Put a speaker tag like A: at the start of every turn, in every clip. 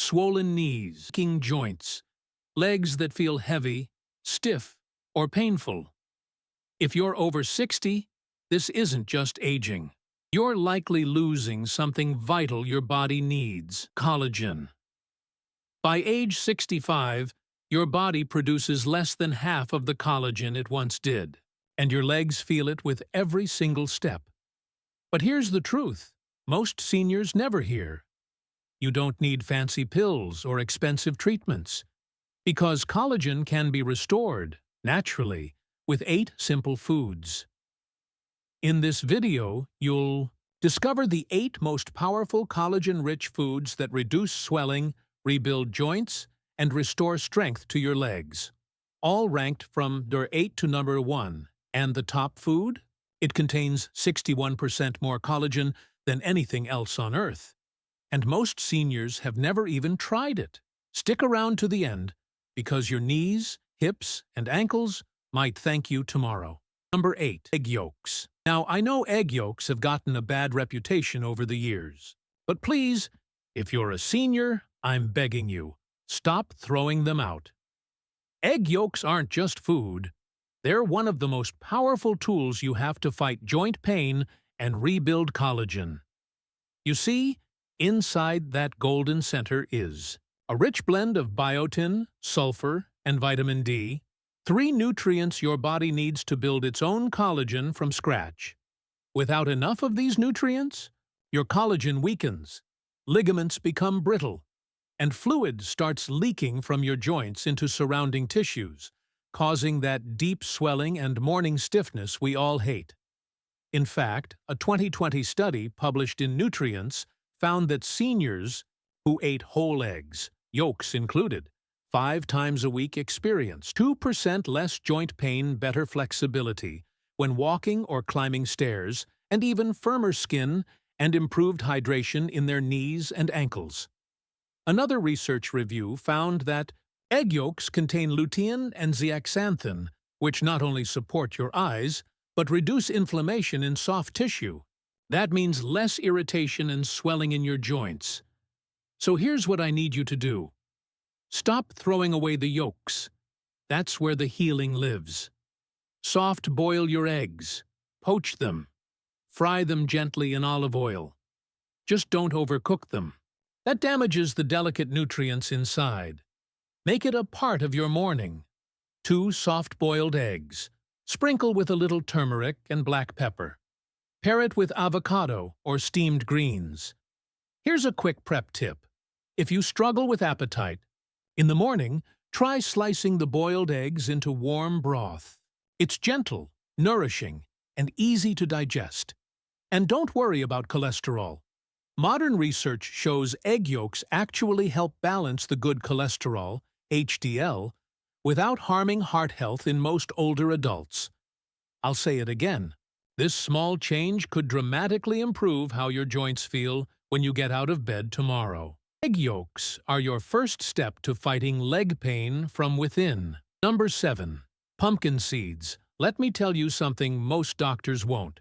A: swollen knees, aching joints, legs that feel heavy, stiff, or painful. If you're over 60, this isn't just aging. You're likely losing something vital your body needs: collagen. By age 65, your body produces less than half of the collagen it once did, and your legs feel it with every single step. But here's the truth: most seniors never hear. You don't need fancy pills or expensive treatments, because collagen can be restored, naturally, with 8 simple foods. In this video, you'll discover the 8 most powerful collagen-rich foods that reduce swelling, rebuild joints, and restore strength to your legs. All ranked from number 8 to number 1. And the top food? It contains 61% more collagen than anything else on Earth. And most seniors have never even tried it. Stick around to the end, because your knees, hips, and ankles might thank you tomorrow. Number 8. Egg yolks. Now, I know egg yolks have gotten a bad reputation over the years. But please, if you're a senior, I'm begging you, stop throwing them out. Egg yolks aren't just food. They're one of the most powerful tools you have to fight joint pain and rebuild collagen. You see, inside that golden center is a rich blend of biotin, sulfur, and vitamin D, 3 nutrients your body needs to build its own collagen from scratch. Without enough of these nutrients, your collagen weakens, ligaments become brittle, and fluid starts leaking from your joints into surrounding tissues, causing that deep swelling and morning stiffness we all hate. In fact, a 2020 study published in Nutrients found that seniors who ate whole eggs, yolks included, 5 times a week experienced 2% less joint pain, better flexibility when walking or climbing stairs, and even firmer skin and improved hydration in their knees and ankles. Another research review found that egg yolks contain lutein and zeaxanthin, which not only support your eyes, but reduce inflammation in soft tissue. That means less irritation and swelling in your joints. So here's what I need you to do. Stop throwing away the yolks. That's where the healing lives. Soft boil your eggs. Poach them. Fry them gently in olive oil. Just don't overcook them. That damages the delicate nutrients inside. Make it a part of your morning. 2 soft-boiled eggs. Sprinkle with a little turmeric and black pepper. Pair it with avocado or steamed greens. Here's a quick prep tip. If you struggle with appetite, in the morning, try slicing the boiled eggs into warm broth. It's gentle, nourishing, and easy to digest. And don't worry about cholesterol. Modern research shows egg yolks actually help balance the good cholesterol, HDL, without harming heart health in most older adults. I'll say it again. This small change could dramatically improve how your joints feel when you get out of bed tomorrow. Egg yolks are your first step to fighting leg pain from within. Number 7. Pumpkin seeds. Let me tell you something most doctors won't.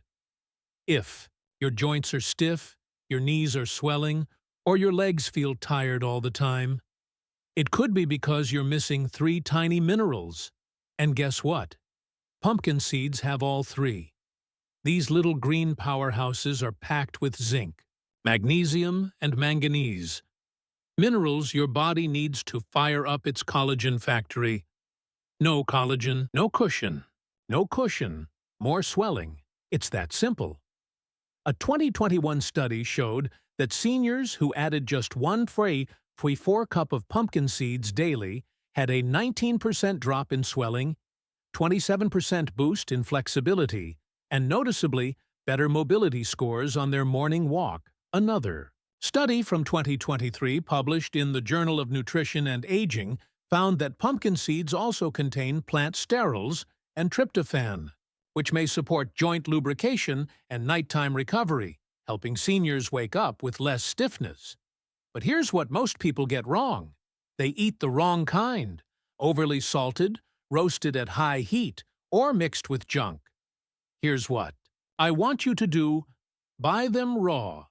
A: If your joints are stiff, your knees are swelling, or your legs feel tired all the time, it could be because you're missing 3 tiny minerals. And guess what? Pumpkin seeds have all 3. These little green powerhouses are packed with zinc, magnesium, and manganese. Minerals your body needs to fire up its collagen factory. No collagen, no cushion. No cushion, more swelling. It's that simple. A 2021 study showed that seniors who added just 1 cup of pumpkin seeds daily had a 19% drop in swelling, 27% boost in flexibility, and noticeably better mobility scores on their morning walk. Another study from 2023 published in the Journal of Nutrition and Aging found that pumpkin seeds also contain plant sterols and tryptophan, which may support joint lubrication and nighttime recovery, helping seniors wake up with less stiffness. But here's what most people get wrong. They eat the wrong kind, overly salted, roasted at high heat, or mixed with junk. Here's what I want you to do: buy them raw,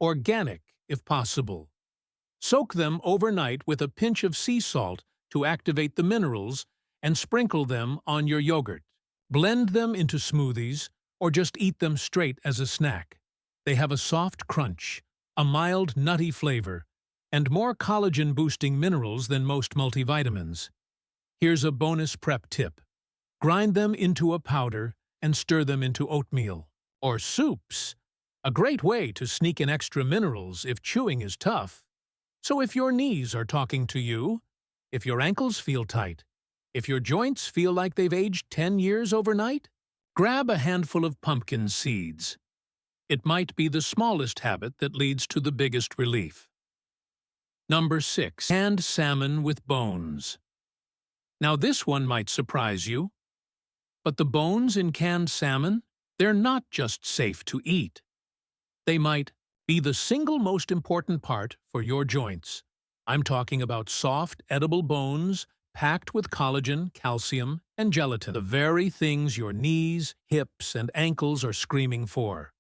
A: organic if possible. Soak them overnight with a pinch of sea salt to activate the minerals and sprinkle them on your yogurt. Blend them into smoothies or just eat them straight as a snack. They have a soft crunch, a mild nutty flavor, and more collagen-boosting minerals than most multivitamins. Here's a bonus prep tip. Grind them into a powder and stir them into oatmeal or soups. A great way to sneak in extra minerals if chewing is tough. So if your knees are talking to you, if your ankles feel tight, if your joints feel like they've aged 10 years overnight, grab a handful of pumpkin seeds. It might be the smallest habit that leads to the biggest relief. Number 6. Canned salmon with bones. Now this one might surprise you, but the bones in canned salmon, they're not just safe to eat. They might be the single most important part for your joints. I'm talking about soft, edible bones packed with collagen, calcium, and gelatin, the very things your knees, hips, and ankles are screaming for.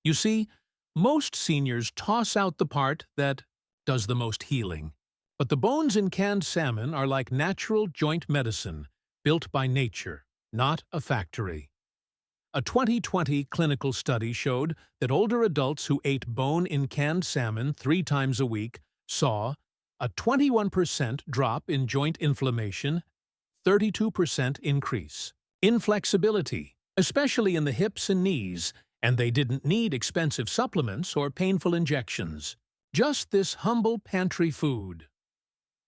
A: You see, most seniors toss out the part that does the most healing. But the bones in canned salmon are like natural joint medicine, built by nature, not a factory. A 2020 clinical study showed that older adults who ate bone in canned salmon 3 times a week saw a 21% drop in joint inflammation, 32% increase in flexibility, especially in the hips and knees, and they didn't need expensive supplements or painful injections. Just this humble pantry food.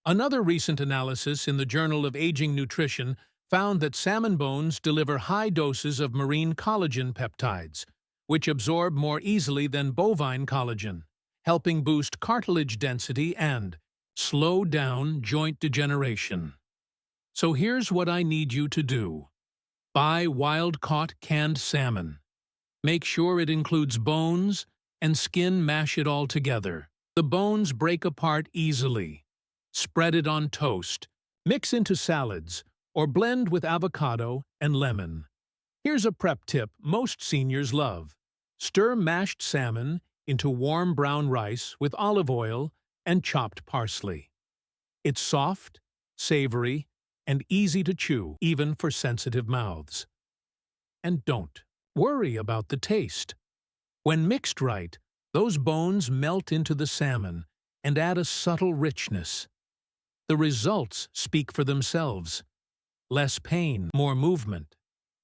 A: Another recent analysis in the Journal of Aging Nutrition found that salmon bones deliver high doses of marine collagen peptides, which absorb more easily than bovine collagen, helping boost cartilage density and slow down joint degeneration. So here's what I need you to do. Buy wild-caught canned salmon. Make sure it includes bones and skin. Mash it all together. The bones break apart easily. Spread it on toast, mix into salads, or blend with avocado and lemon. Here's a prep tip most seniors love. Stir mashed salmon into warm brown rice with olive oil and chopped parsley. It's soft, savory, and easy to chew, even for sensitive mouths. And don't worry about the taste. When mixed right, those bones melt into the salmon and add a subtle richness. The results speak for themselves. Less pain, more movement,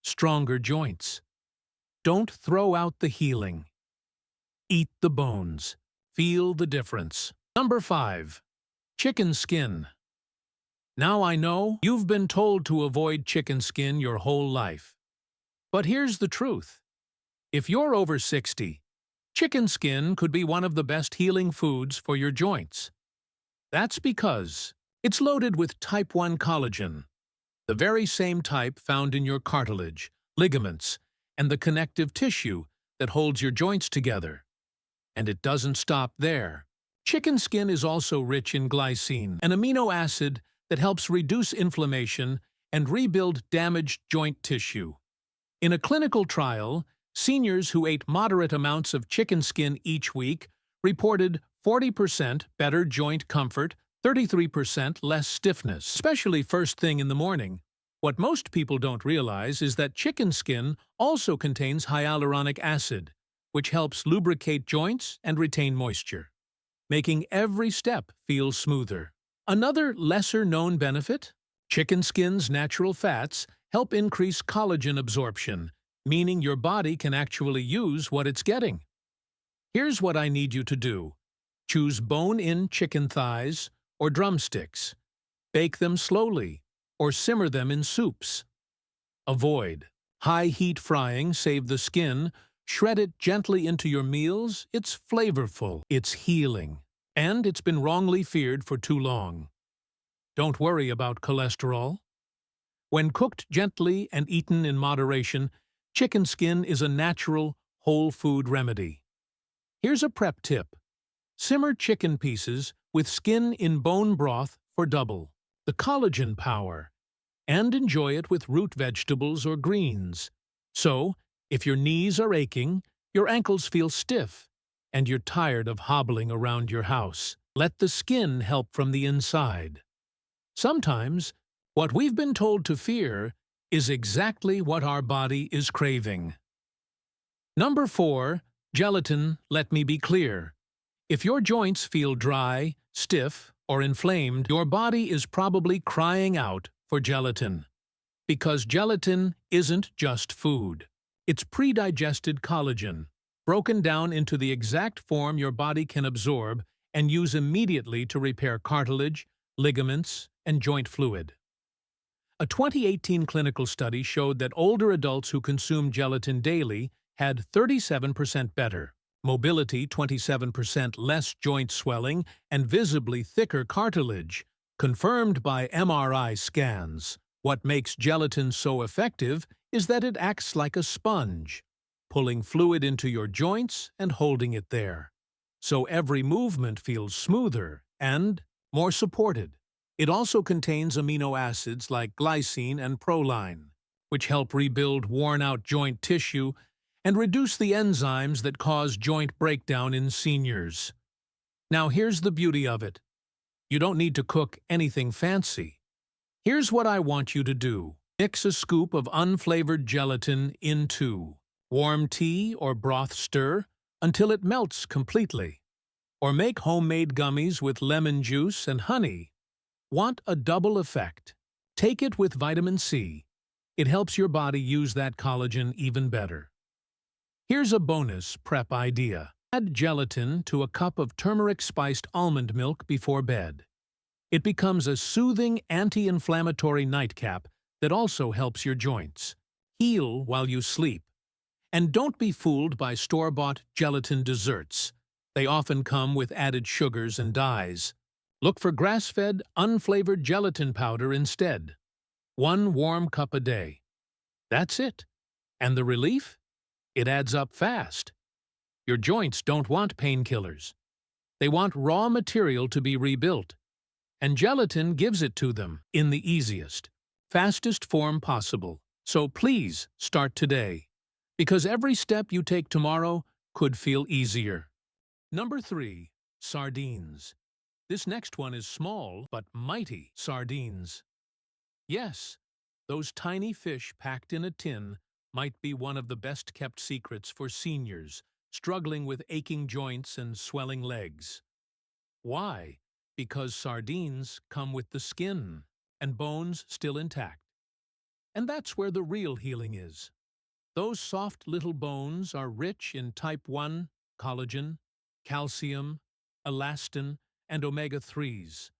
A: stronger joints. Don't throw out the healing. Eat the bones. Feel the difference. Number 5. Chicken skin. Now I know you've been told to avoid chicken skin your whole life. But here's the truth. If you're over 60, chicken skin could be one of the best healing foods for your joints. That's because it's loaded with type 1 collagen, the very same type found in your cartilage, ligaments, and the connective tissue that holds your joints together. And it doesn't stop there. Chicken skin is also rich in glycine, an amino acid that helps reduce inflammation and rebuild damaged joint tissue. In a clinical trial, seniors who ate moderate amounts of chicken skin each week reported 40% better joint comfort, 33% less stiffness, especially first thing in the morning. What most people don't realize is that chicken skin also contains hyaluronic acid, which helps lubricate joints and retain moisture, making every step feel smoother. Another lesser-known benefit? Chicken skin's natural fats help increase collagen absorption, meaning your body can actually use what it's getting. Here's what I need you to do. Choose bone-in chicken thighs or drumsticks. Bake them slowly or simmer them in soups. Avoid high-heat frying. Save the skin. Shred it gently into your meals. It's flavorful, it's healing, and it's been wrongly feared for too long. Don't worry about cholesterol. When cooked gently and eaten in moderation, chicken skin is a natural, whole food remedy. Here's a prep tip. Simmer chicken pieces with skin in bone broth for double the collagen power, and enjoy it with root vegetables or greens. So, if your knees are aching, your ankles feel stiff, and you're tired of hobbling around your house, Let the skin help from the inside. Sometimes, what we've been told to fear is exactly what our body is craving. Number 4. Gelatin, let me be clear. If your joints feel dry, stiff, or inflamed, your body is probably crying out for gelatin. Because gelatin isn't just food. It's pre-digested collagen, broken down into the exact form your body can absorb and use immediately to repair cartilage, ligaments, and joint fluid. A 2018 clinical study showed that older adults who consumed gelatin daily had 37% better mobility, 27% less joint swelling, and visibly thicker cartilage, confirmed by MRI scans. What makes gelatin so effective is that it acts like a sponge, pulling fluid into your joints and holding it there. So every movement feels smoother and more supported. It also contains amino acids like glycine and proline, which help rebuild worn-out joint tissue and reduce the enzymes that cause joint breakdown in seniors. Now here's the beauty of it. You don't need to cook anything fancy. Here's what I want you to do. Mix a scoop of unflavored gelatin into warm tea or broth, stir until it melts completely. Or make homemade gummies with lemon juice and honey. Want a double effect? Take it with vitamin C. It helps your body use that collagen even better. Here's a bonus prep idea. Add gelatin to a cup of turmeric-spiced almond milk before bed. It becomes a soothing anti-inflammatory nightcap that also helps your joints. Heal while you sleep. And don't be fooled by store-bought gelatin desserts. They often come with added sugars and dyes. Look for grass-fed, unflavored gelatin powder instead. 1 warm cup a day. That's it. And the relief? It adds up fast. Your joints don't want painkillers. They want raw material to be rebuilt. And gelatin gives it to them in the easiest, fastest form possible. So please start today, because every step you take tomorrow could feel easier. Number 3. Sardines. This next one is small but mighty sardines. Yes, those tiny fish packed in a tin might be one of the best-kept secrets for seniors struggling with aching joints and swelling legs. Why? Because sardines come with the skin and bones still intact. And that's where the real healing is. Those soft little bones are rich in type 1 collagen, calcium, elastin, and omega-3s.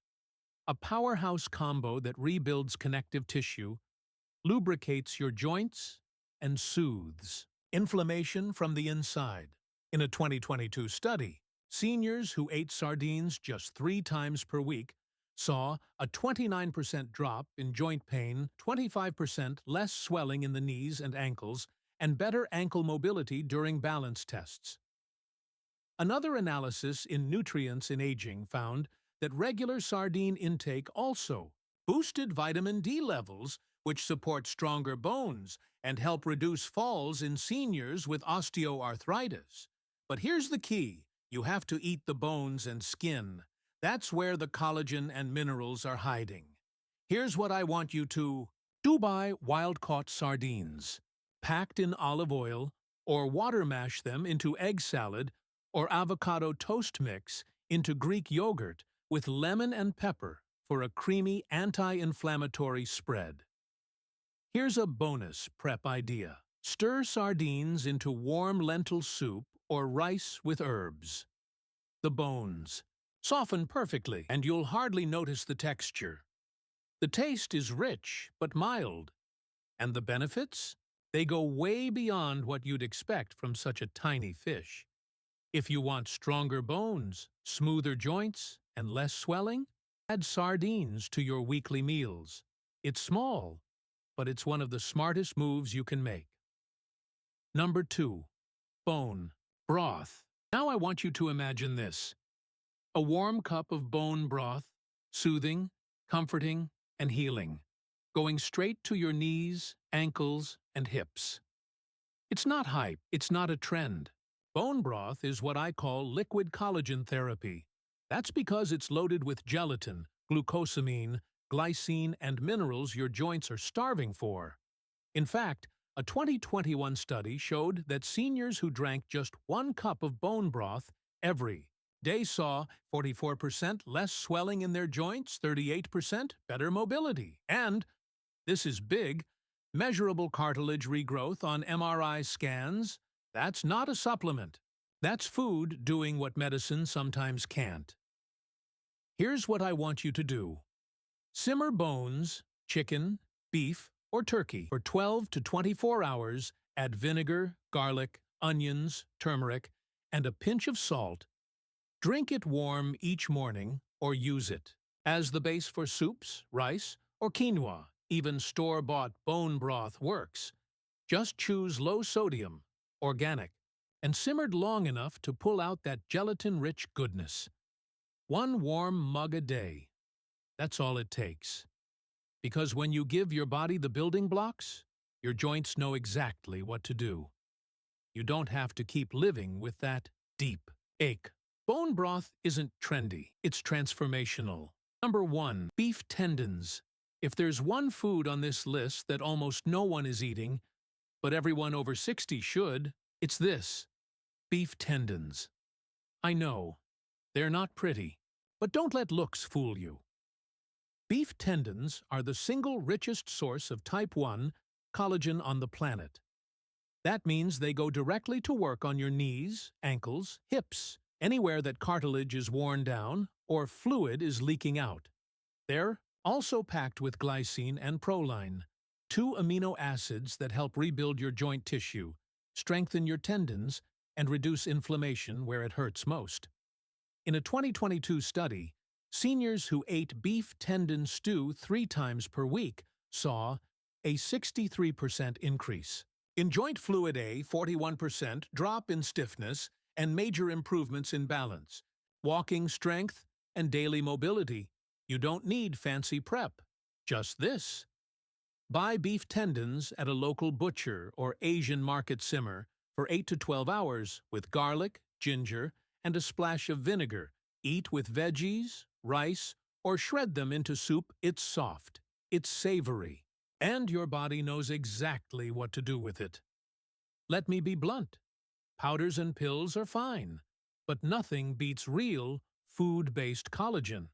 A: A powerhouse combo that rebuilds connective tissue, lubricates your joints, and soothes inflammation from the inside. In a 2022 study, seniors who ate sardines just 3 times per week saw a 29% drop in joint pain, 25% less swelling in the knees and ankles, and better ankle mobility during balance tests. Another analysis in Nutrients in Aging found that regular sardine intake also boosted vitamin D levels, which support stronger bones and help reduce falls in seniors with osteoarthritis. But here's the key. You have to eat the bones and skin. That's where the collagen and minerals are hiding. Here's what I want you to do. Buy wild-caught sardines, packed in olive oil, or water mash them into egg salad or avocado toast mix into Greek yogurt with lemon and pepper for a creamy anti-inflammatory spread. Here's a bonus prep idea. Stir sardines into warm lentil soup or rice with herbs. The bones soften perfectly, and you'll hardly notice the texture. The taste is rich but mild. And the benefits? They go way beyond what you'd expect from such a tiny fish. If you want stronger bones, smoother joints, and less swelling, add sardines to your weekly meals. It's small, but it's one of the smartest moves you can make. Number 2. Bone broth. Now I want you to imagine this. A warm cup of bone broth, soothing, comforting, and healing, going straight to your knees, ankles, and hips. It's not hype, it's not a trend. Bone broth is what I call liquid collagen therapy. That's because it's loaded with gelatin, glucosamine, glycine, and minerals your joints are starving for. In fact, a 2021 study showed that seniors who drank just 1 cup of bone broth every day saw 44% less swelling in their joints, 38% better mobility, and, this is big, measurable cartilage regrowth on MRI scans. That's not a supplement. That's food doing what medicine sometimes can't. Here's what I want you to do. Simmer bones, chicken, beef, or turkey for 12 to 24 hours, add vinegar, garlic, onions, turmeric, and a pinch of salt. Drink it warm each morning or use it as the base for soups, rice, or quinoa. Even store-bought bone broth works. Just choose low sodium, organic, and simmered long enough to pull out that gelatin-rich goodness. 1 warm mug a day. That's all it takes. Because when you give your body the building blocks, your joints know exactly what to do. You don't have to keep living with that deep ache. Bone broth isn't trendy, it's transformational. Number 1. Beef tendons. If there's one food on this list that almost no one is eating, but everyone over 60 should, it's this: beef tendons. I know, they're not pretty, but don't let looks fool you. Beef tendons are the single richest source of type 1 collagen on the planet. That means they go directly to work on your knees, ankles, hips, anywhere that cartilage is worn down or fluid is leaking out. They're also packed with glycine and proline, 2 amino acids that help rebuild your joint tissue, strengthen your tendons, and reduce inflammation where it hurts most. In a 2022 study, seniors who ate beef tendon stew 3 times per week saw a 63% increase in joint fluid, a 41% drop in stiffness, and major improvements in balance, walking strength, and daily mobility. You don't need fancy prep, just this. Buy beef tendons at a local butcher or Asian market simmer for 8 to 12 hours with garlic, ginger, and a splash of vinegar. Eat with veggies, rice, or shred them into soup. It's soft, it's savory, and your body knows exactly what to do with it. Let me be blunt. Powders and pills are fine, but nothing beats real, food-based collagen.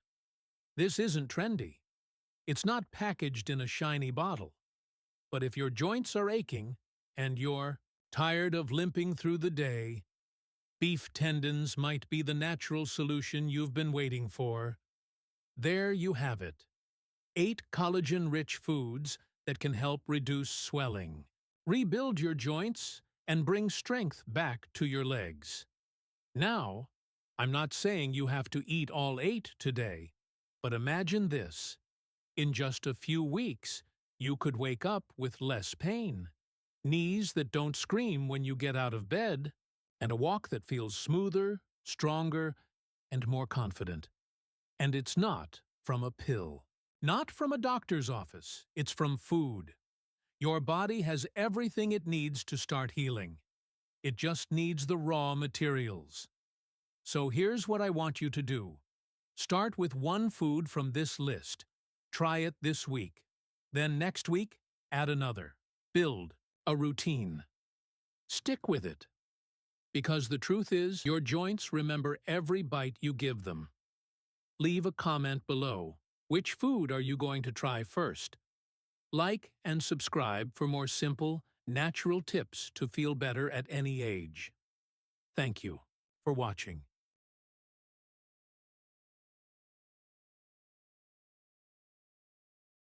A: This isn't trendy. It's not packaged in a shiny bottle. But if your joints are aching and you're tired of limping through the day, beef tendons might be the natural solution you've been waiting for. There you have it. 8 collagen-rich foods that can help reduce swelling, rebuild your joints, and bring strength back to your legs. Now, I'm not saying you have to eat all 8 today, but imagine this. In just a few weeks, you could wake up with less pain, knees that don't scream when you get out of bed, and a walk that feels smoother, stronger, and more confident. And it's not from a pill, not from a doctor's office. It's from food. Your body has everything it needs to start healing. It just needs the raw materials. So here's what I want you to do. Start with one food from this list. Try it this week. Then next week, add another. Build a routine. Stick with it. Because the truth is, your joints remember every bite you give them. Leave a comment below. Which food are you going to try first? Like and subscribe for more simple, natural tips to feel better at any age. Thank you for watching.